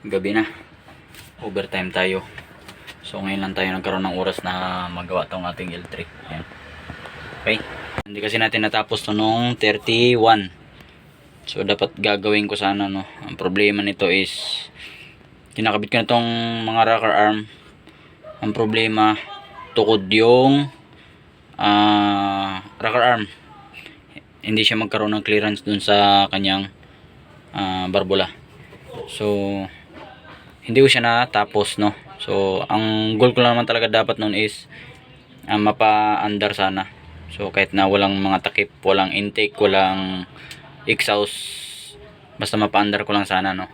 gabi na, overtime tayo. So ngayon lang tayo nagkaroon ng oras na magawa tong ating L3. Ayan. Okay, hindi kasi natin natapos to nung 31. So dapat gagawin ko sana, no. Ang problema nito is kinakabit ko na tong mga rocker arm. Ang problema, tukod yung rocker arm, hindi siya magkaroon ng clearance dun sa kanyang barbula. So hindi ko siya natapos, no. So ang goal ko lang naman talaga dapat nun is mapa-under sana. So kahit na walang mga takip, walang intake, walang exhaust, basta mapa-under ko lang sana, no.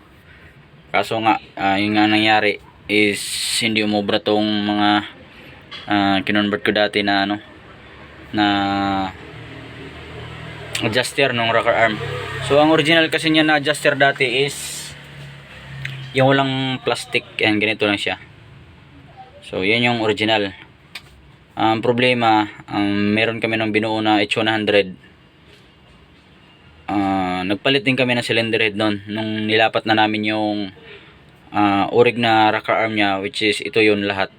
Kaso nga yung nga nangyari is hindi umubra tong mga kinonvert ko dati na na adjuster ng rocker arm. So ang original kasi niya na adjuster dati is yung walang plastic, and ganito lang siya. So yan yung original. Ang problema, meron kami ng binuo na H100. Nagpalit din kami ng cylinder head nun nung nilapat na namin yung orig na rocker arm niya, which is ito yun lahat.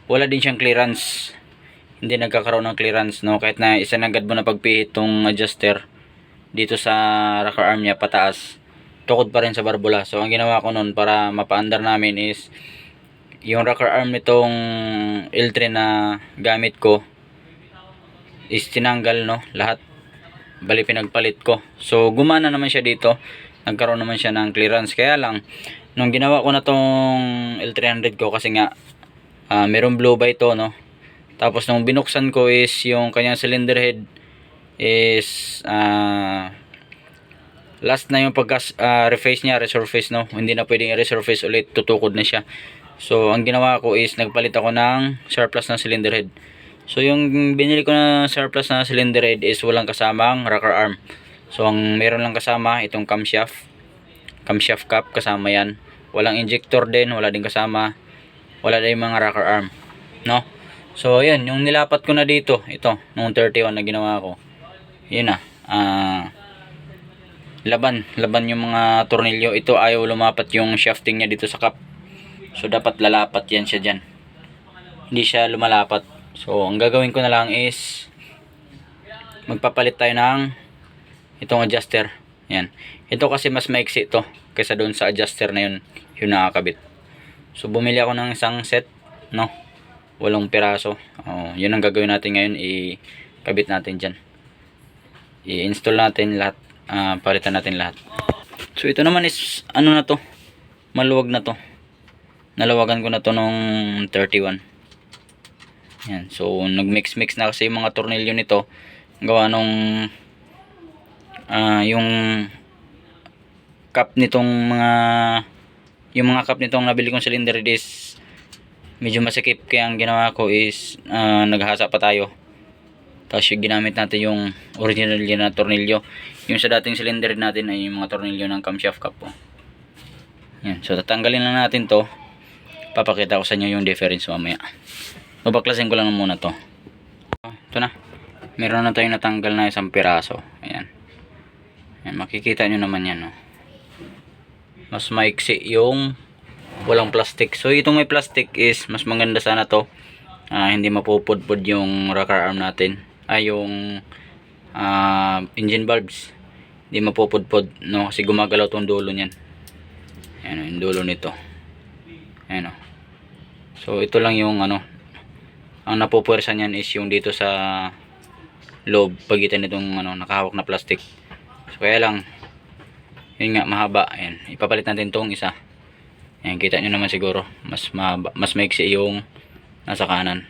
Wala din siyang clearance, hindi nagkakaroon ng clearance, no. Kahit na isanagad mo na pagpihit tong adjuster dito sa rocker arm niya pataas, tukod pa rin sa barbula. So ang ginawa ko nun para mapa-under namin is yung rocker arm nitong L3 na gamit ko is tinanggal, no, lahat, bali pinagpalit ko. So gumana naman siya dito, nagkaroon naman siya ng clearance. Kaya lang nung ginawa ko na tong L300 ko, kasi nga merong blow by to, no. Tapos nung binuksan ko is yung kanyang cylinder head is last na yung pagka reface niya, resurface, no. Hindi na pwedeng resurface ulit, tutukod na siya. So ang ginawa ko is nagpalit ako ng surplus na cylinder head. So yung binili ko na surplus na cylinder head is walang kasamang rocker arm. So ang meron lang kasama itong camshaft cap, kasama yan. Walang injector din, wala din kasama. Wala din mga rocker arm, no. So ayan, yung nilapat ko na dito, ito nung 31 na ginawa ko. Yun na, laban yung mga tornilyo. Ito ayaw lumapat yung shafting niya dito sa cap. So dapat lalapat yan siya dyan, hindi siya lumalapat. So ang gagawin ko na lang is magpapalit tayo ng itong adjuster. Yan, ito kasi mas maiksi to kaysa doon sa adjuster na yun, yung nakakabit. So bumili ako ng isang set, no, 8 piraso. Yun ang gagawin natin ngayon, ikabit natin dyan, i-install natin lahat, palitan natin lahat. So ito naman is na to, maluwag na to. Nalawagan ko na to nung 31. Yan. So nagmix na kasi yung mga tornilyo nito, gawa nung yung cap nitong yung mga cap nitong nabili kong cylinder is medyo masikip. Kaya ang ginawa ko is naghasa pa tayo, tapos yung ginamit natin yung original na tornilyo. Yung sa dating cylinder natin ay yung mga tornilyo ng camshaft cap po. Yan. So tatanggalin lang natin to, papakita ko sa inyo yung difference mamaya. Babaklasin ko lang muna to. Ito na, meron na tayong natanggal na isang piraso. Ayan, ayan, makikita nyo naman yan, no? Mas maiksi yung walang plastic. So itong may plastic is mas maganda sana to, hindi mapupudpud yung rocker arm natin, yung engine valves, hindi mapupudpud, no, kasi gumagalaw tong dulo nyan. Ayan, yung dulo nito. Ayan, o. So ito lang yung ang napupwersa niyan is yung dito sa loob, pagitan nitong nakahawak na plastic. So kaya lang, yun nga, mahaba. Ayan, ipapalit natin tong isa. Ayan, kita nyo naman siguro, mas mahaba, mas maiksi yung nasa kanan.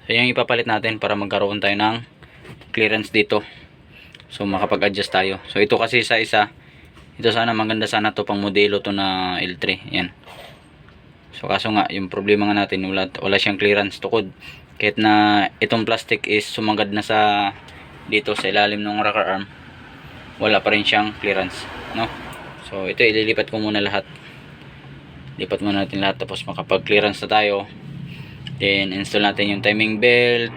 So yung ipapalit natin para magkaroon tayo ng clearance dito, so makapag-adjust tayo. So ito kasi sa isa, ito sana maganda sana to, pang modelo to na L3. Ayan. So kaso nga, yung problema nga natin, wala siyang clearance, tukod. Kahit na itong plastic is sumagad na sa dito sa ilalim ng rocker arm, wala pa rin siyang clearance, no. So ito, ililipat ko muna lahat. Lipat muna natin lahat, tapos makapag clearance na tayo. Then install natin yung timing belt,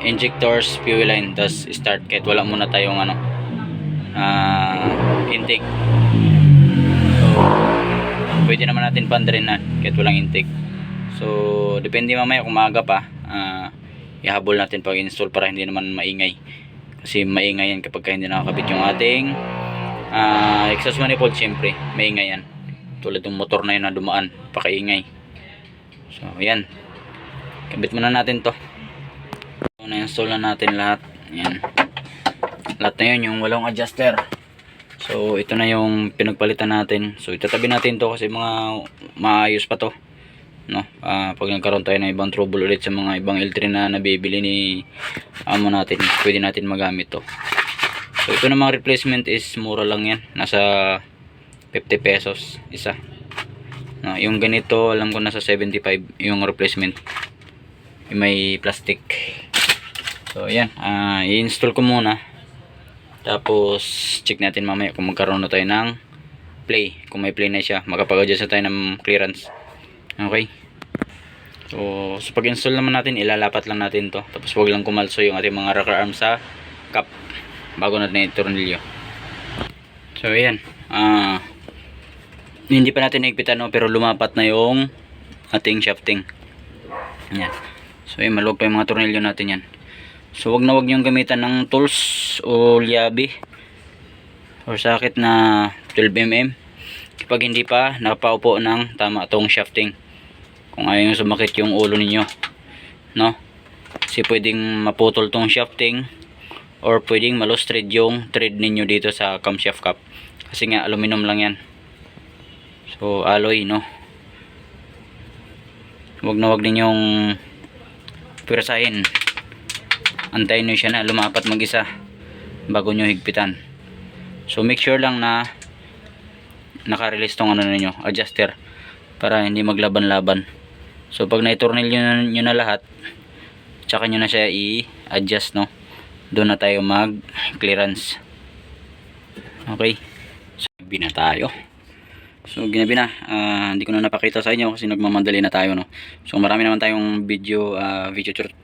injectors, fuel line, tapos start. Kahit wala muna tayong intake. So pwede naman natin pandarin na kahit walang intake. So depende mamaya kung maaga pa, ihabol natin pag install para hindi naman maingay, kasi maingay yan kapag hindi nakakabit yung ating exhaust manifold. Siyempre maingay yan, tulad ng motor na yun na dumaan, pakaingay. So yan, kabit muna natin to. So, na-install na natin lahat. Yan, lahat na yun, yung walong adjuster. So ito na yung pinagpalitan natin. So itatabi natin to kasi mga maayos pa to, no? Pag nagkaroon tayo ng ibang trouble ulit sa mga ibang L3 na nabibili ni amo natin, pwede natin magamit to. So ito na mga replacement is mura lang yan, nasa 50 pesos isa, no? Yung ganito alam ko nasa 75 yung replacement, yung may plastic. So yan, i-install ko muna, tapos check natin mamaya kung magkaroon na tayo ng play. Kung may play na siya, makapag-adjust na tayo ng clearance. Okay, so pag install naman natin, ilalapat lang natin to, tapos wag lang kumalso yung ating mga rocker arm sa cap bago natin i-tornilyo. So ayan, hindi pa natin naigpitan, no? Pero lumapat na yung ating shafting. Yan. So ayan, maluwag pa yung mga tornilyo natin yan. So wag na wag niyong gamitan ng tools o liabi or sakit na 12mm kapag hindi pa napaupo ng tama tong shafting, kung ayaw yung sumakit yung ulo ninyo, no? Kasi pwedeng maputol tong shafting or pwedeng ma-loose thread yung thread ninyo dito sa camshaft cap, kasi nga aluminum lang yan. So alloy, no? Wag na wag ninyong pwersahin, antayin nyo siya na lumapat mag-isa bago nyo higpitan. So make sure lang na naka-release tong ano ninyo, adjuster, para hindi maglaban-laban. So pag na-tornilyo nyo na lahat, tsaka nyo na siya i-adjust, no? Doon na tayo mag-clearance. Okay, so ginabi na tayo. So ginabi na, hindi ko na napakita sa inyo kasi nagmamadali na tayo, no? So marami naman tayong video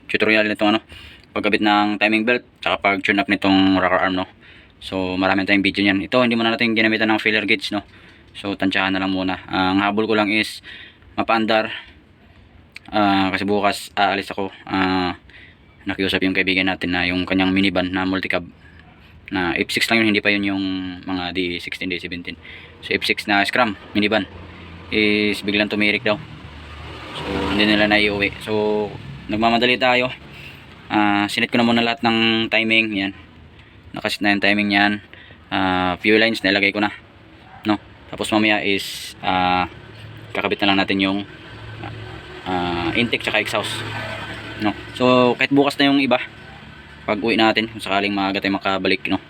tutorial nito, ano, pagkabit ng timing belt tsaka pag tune up nitong rocker arm, no? So marami tayong video niyan. Ito hindi muna natin ginamitan ng filler gauge, no? So tansyahan na lang muna. Ang habol ko lang is mapaandar, kasi bukas aalis ako. Nakiusap yung kaibigan natin na yung kanyang minivan na multicab na F6 lang yun, hindi pa yun yung mga D16, D17. So F6 na Scram minivan is biglang tumirik daw, so hindi nila naiuwi. So nagmamadali tayo. Sinet ko na muna lahat ng timing. Yan, nakasit na yung timing yan. Fuel lines nilagay ko na, no? Tapos mamaya is kakabit na lang natin yung intake tsaka exhaust, no? So kahit bukas na yung iba, pag uwi natin, kung sakaling maaga tayo makabalik, no?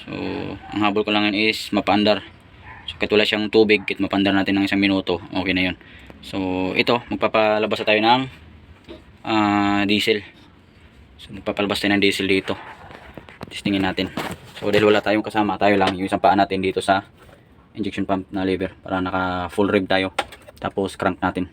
So ang habol ko lang yun is mapaandar. So kahit wala siyang tubig, kahit mapaandar natin ng 1 minuto, okay na yun. So ito, magpapalabas na tayo ng diesel. So magpapalabas tayo ng diesel dito. Testingin natin. So dahil wala tayong kasama, tayo lang, yung isang paa natin dito sa injection pump na lever para naka full rev tayo. Tapos crank natin.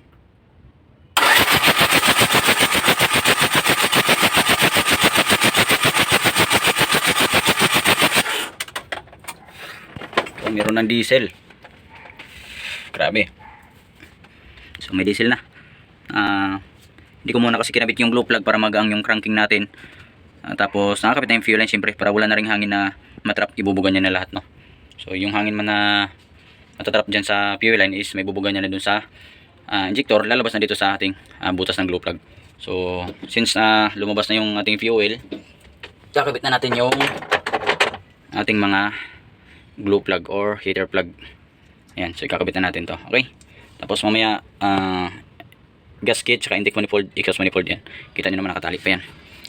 So meron ng diesel. Grabe. So may diesel na. Hindi ko muna kasi kinabit yung glow plug para magaang yung cranking natin. Tapos nakakabit na yung fuel line, siyempre, para wala na ring hangin na matrap, ibubugan niya na lahat, no? So yung hangin man na matatrap dyan sa fuel line is may bubugan niya na dun sa injector, lalabas na dito sa ating butas ng glow plug. So since lumabas na yung ating fuel, kakabit na natin yung ating mga glow plug or heater plug. Ayan, so kakabit na natin to. Okay, tapos mamaya gasket tsaka intake manifold, exhaust manifold, yan, kita nyo naman nakatali pa yan.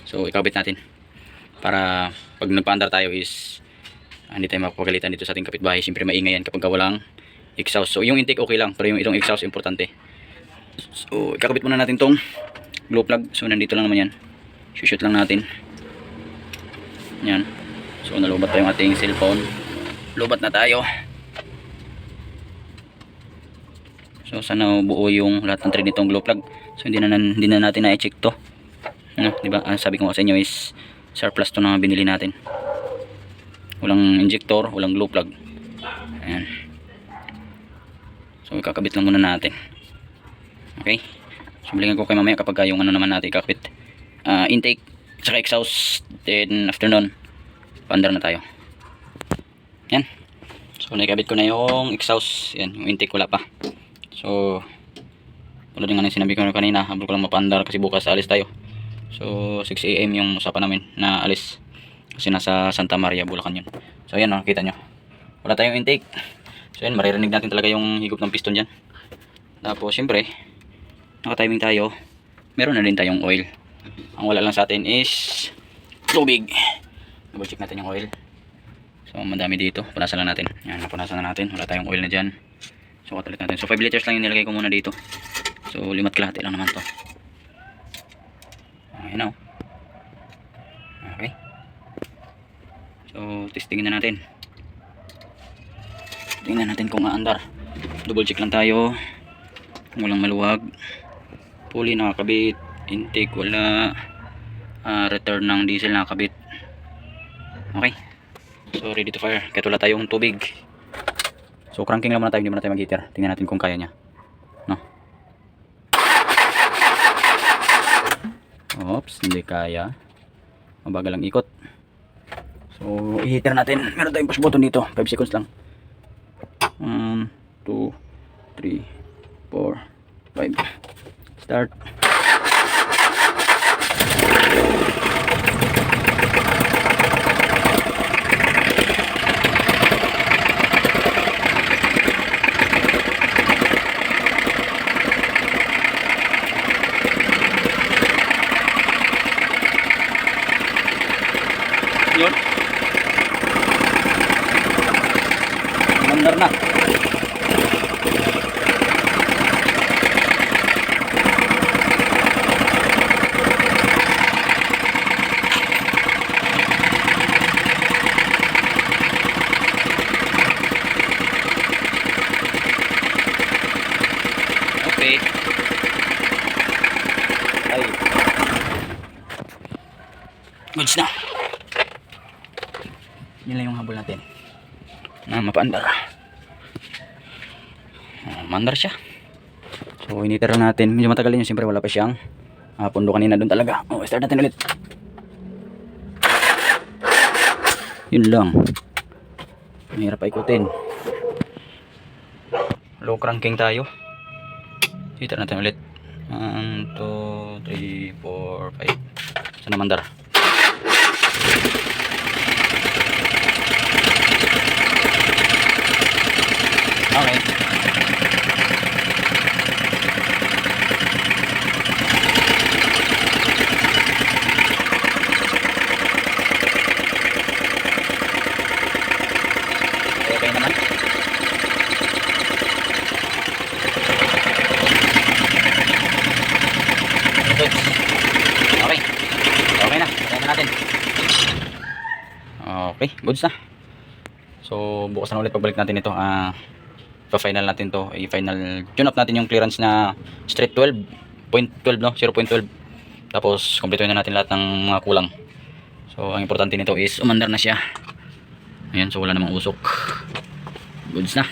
So ikabit natin para pag nagpaandar tayo is hindi tayo mapapagalitan dito sa ating kapitbahay. Siyempre maingay yan kapag walang exhaust. So yung intake okay lang, pero yung itong exhaust importante. So ikakabit muna natin tong glow plug. So nandito lang naman yan, shoot lang natin yan. So nalubat pa yung ating cellphone, lubat na tayo. So sana buo yung lahat ng thread nitong glow plug. So hindi na natin na-check to, no, di ba? Sabi ko sa inyo is surplus to na binili natin. Walang injector, walang glow plug. Ayan. So kakabit lang muna natin. Okay, so balikan ko kayo mamaya kapag yung ano naman natin kakabit, intake tsaka exhaust. Then after nun paandar na tayo. Yan, so nakikabit ko na yung exhaust. Yan, yung intake wala pa. So tulad nga ng sinabi ko kanina, habol ko lang mapaandar kasi bukas alis tayo. So 6 AM yung usapan namin na alis, kasi nasa Santa Maria, Bulacan yun. So yan, kita nyo wala tayong intake. So yan, maririnig natin talaga yung higop ng piston dyan. Tapos syempre naka-timing tayo, meron na din tayong oil. Ang wala lang sa atin is tubig. Double check natin yung oil. So madami dito, punasan lang natin. Yan, napunasan na natin, wala tayong oil na dyan. So katalit natin. So 5 liters lang yung nilagay ko muna dito. So 5 kalahati lang naman to. Ayan o. Okay, so testingin na natin. Tingnan natin kung aandar. Double check lang tayo kung walang maluwag. Pulley nakakabit, intake wala, return ng diesel nakakabit. Okay, so ready to fire. Kahit wala tayong tubig, so cranking lang muna tayo, hindi muna tayo mag heater. Tingnan natin kung kaya nya, no? Oops, hindi kaya, mabagal ang ikot. So i-heater natin. Meron tayong push button dito, 5 seconds lang. 1, 2, 3, 4, 5. Start. Yun. Mandar na. Okay. Ay. Goods na. Yun lang yung habol natin na mapaandar. Mandar siya. So initer lang natin. Medyo matagal din yun, siyempre wala pa siyang pundo kanina doon talaga. Start natin ulit. Yun lang, mahirap pa ikutin. Low cranking tayo. Initer natin ulit. 1, 2, 3, 4, 5. Sana mandar. Okay. Okay naman. Okay. Okay na. Kaya na natin. Okay, goods na. So bukas na ulit pagbalik natin ito. Pa-final natin to, i-final tune up natin yung clearance na straight 12.12 no, 0.12. Tapos kumpletuhin na natin lahat ng mga kulang. So ang importante nito is umandar na siya. Ayan, so wala namang usok. Goods na.